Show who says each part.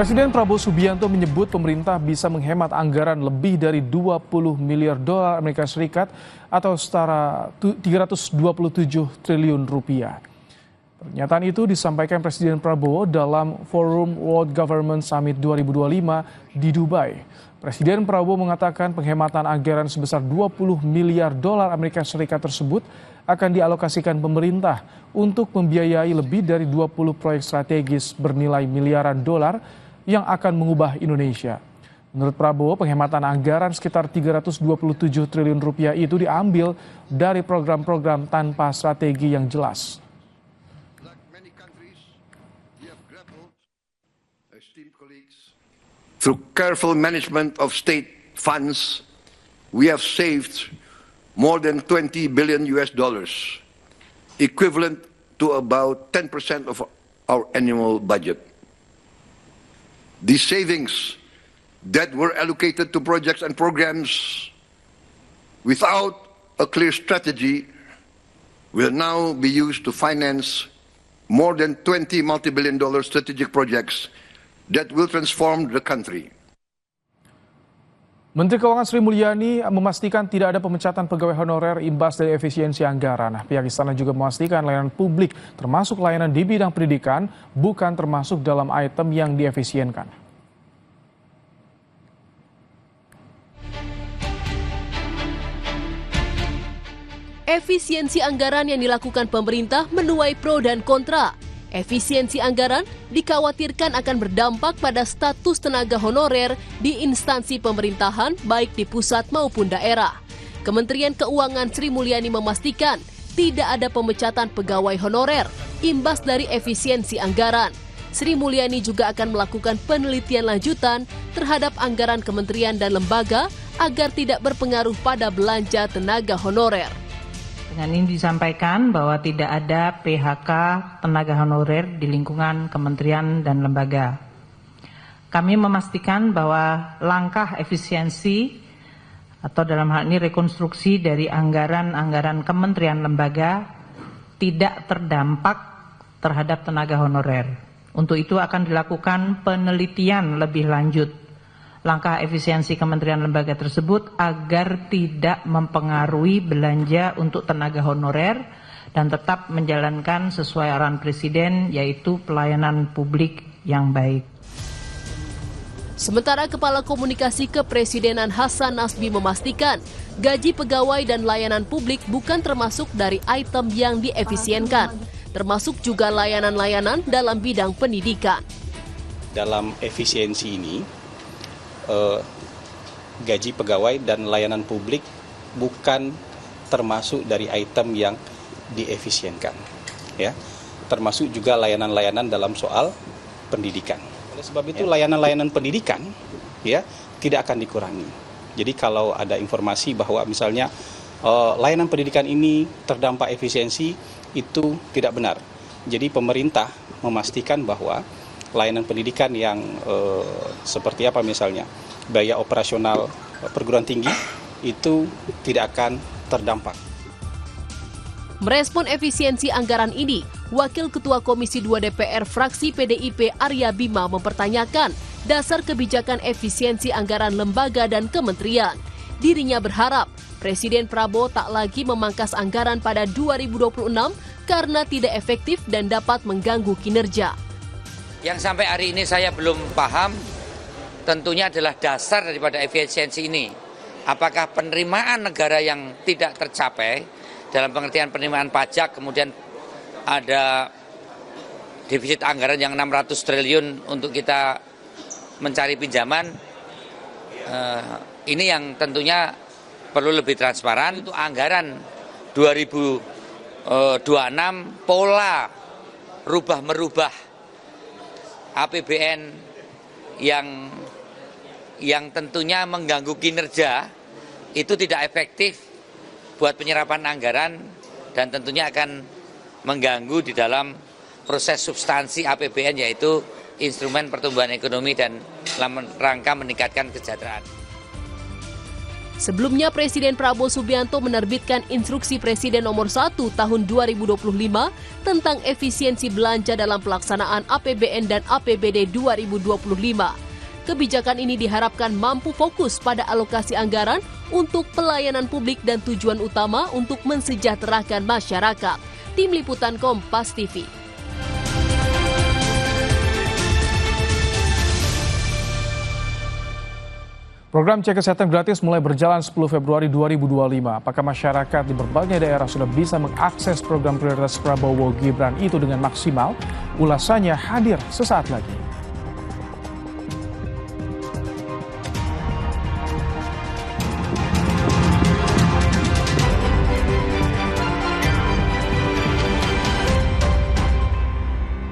Speaker 1: Presiden Prabowo Subianto menyebut pemerintah bisa menghemat anggaran lebih dari 20 miliar dolar Amerika Serikat atau setara 327 triliun rupiah. Pernyataan itu disampaikan Presiden Prabowo dalam Forum World Government Summit 2025 di Dubai. Presiden Prabowo mengatakan penghematan anggaran sebesar 20 miliar dolar Amerika Serikat tersebut akan dialokasikan pemerintah untuk membiayai lebih dari 20 proyek strategis bernilai miliaran dolar yang akan mengubah Indonesia. Menurut Prabowo, penghematan anggaran sekitar 327 triliun rupiah itu diambil dari program-program tanpa strategi yang jelas.
Speaker 2: Through careful management of state funds, we have saved more than $20 billion, equivalent to about 10% of our annual budget. These savings that were allocated to projects and programs without a clear strategy will now be used to finance more than 20 multi-billion-dollar strategic projects that will transform the country.
Speaker 1: Menteri Keuangan Sri Mulyani memastikan tidak ada pemecatan pegawai honorer imbas dari efisiensi anggaran. Pihak istana juga memastikan layanan publik termasuk layanan di bidang pendidikan bukan termasuk dalam item yang diefisienkan.
Speaker 3: Efisiensi anggaran yang dilakukan pemerintah menuai pro dan kontra. Efisiensi anggaran dikhawatirkan akan berdampak pada status tenaga honorer di instansi pemerintahan baik di pusat maupun daerah. Kementerian Keuangan Sri Mulyani memastikan tidak ada pemecatan pegawai honorer imbas dari efisiensi anggaran. Sri Mulyani juga akan melakukan penelitian lanjutan terhadap anggaran kementerian dan lembaga agar tidak berpengaruh pada belanja tenaga honorer.
Speaker 4: Dengan ini disampaikan bahwa tidak ada PHK tenaga honorer di lingkungan kementerian dan lembaga. Kami memastikan bahwa langkah efisiensi atau dalam hal ini rekonstruksi dari anggaran-anggaran kementerian lembaga tidak terdampak terhadap tenaga honorer. Untuk itu akan dilakukan penelitian lebih lanjut langkah efisiensi kementerian lembaga tersebut agar tidak mempengaruhi belanja untuk tenaga honorer dan tetap menjalankan sesuai arahan Presiden, yaitu pelayanan publik yang baik.
Speaker 3: Sementara Kepala Komunikasi Kepresidenan Hasan Nasbi memastikan gaji pegawai dan layanan publik bukan termasuk dari item yang diefisienkan, termasuk juga layanan-layanan dalam bidang pendidikan.
Speaker 5: Dalam efisiensi ini, gaji pegawai dan layanan publik bukan termasuk dari item yang diefisienkan, ya, termasuk juga layanan-layanan dalam soal pendidikan. Oleh sebab itu layanan-layanan pendidikan, ya, tidak akan dikurangi. Jadi kalau ada informasi bahwa misalnya layanan pendidikan ini terdampak efisiensi, itu tidak benar. Jadi pemerintah memastikan bahwa layanan pendidikan yang seperti apa misalnya biaya operasional perguruan tinggi itu tidak akan terdampak.
Speaker 3: Merespon efisiensi anggaran ini, Wakil Ketua Komisi 2 DPR fraksi PDIP Arya Bima mempertanyakan dasar kebijakan efisiensi anggaran lembaga dan kementerian. Dirinya berharap Presiden Prabowo tak lagi memangkas anggaran pada 2026 karena tidak efektif dan dapat mengganggu kinerja.
Speaker 6: Yang sampai hari ini saya belum paham tentunya adalah dasar daripada efisiensi ini. Apakah penerimaan negara yang tidak tercapai dalam pengertian penerimaan pajak, kemudian ada defisit anggaran yang 600 triliun untuk kita mencari pinjaman, ini yang tentunya perlu lebih transparan. Itu anggaran 2026 pola rubah-merubah APBN yang tentunya mengganggu kinerja itu tidak efektif buat penyerapan anggaran dan tentunya akan mengganggu di dalam proses substansi APBN, yaitu instrumen pertumbuhan ekonomi dan dalam rangka meningkatkan kesejahteraan.
Speaker 3: Sebelumnya, Presiden Prabowo Subianto menerbitkan Instruksi Presiden Nomor 1 Tahun 2025 tentang efisiensi belanja dalam pelaksanaan APBN dan APBD 2025. Kebijakan ini diharapkan mampu fokus pada alokasi anggaran untuk pelayanan publik dan tujuan utama untuk mensejahterakan masyarakat. Tim Liputan Kompas TV.
Speaker 1: Program cek kesehatan gratis mulai berjalan 10 Februari 2025. Apakah masyarakat di berbagai daerah sudah bisa mengakses program prioritas Prabowo Gibran itu dengan maksimal? Ulasannya hadir sesaat lagi.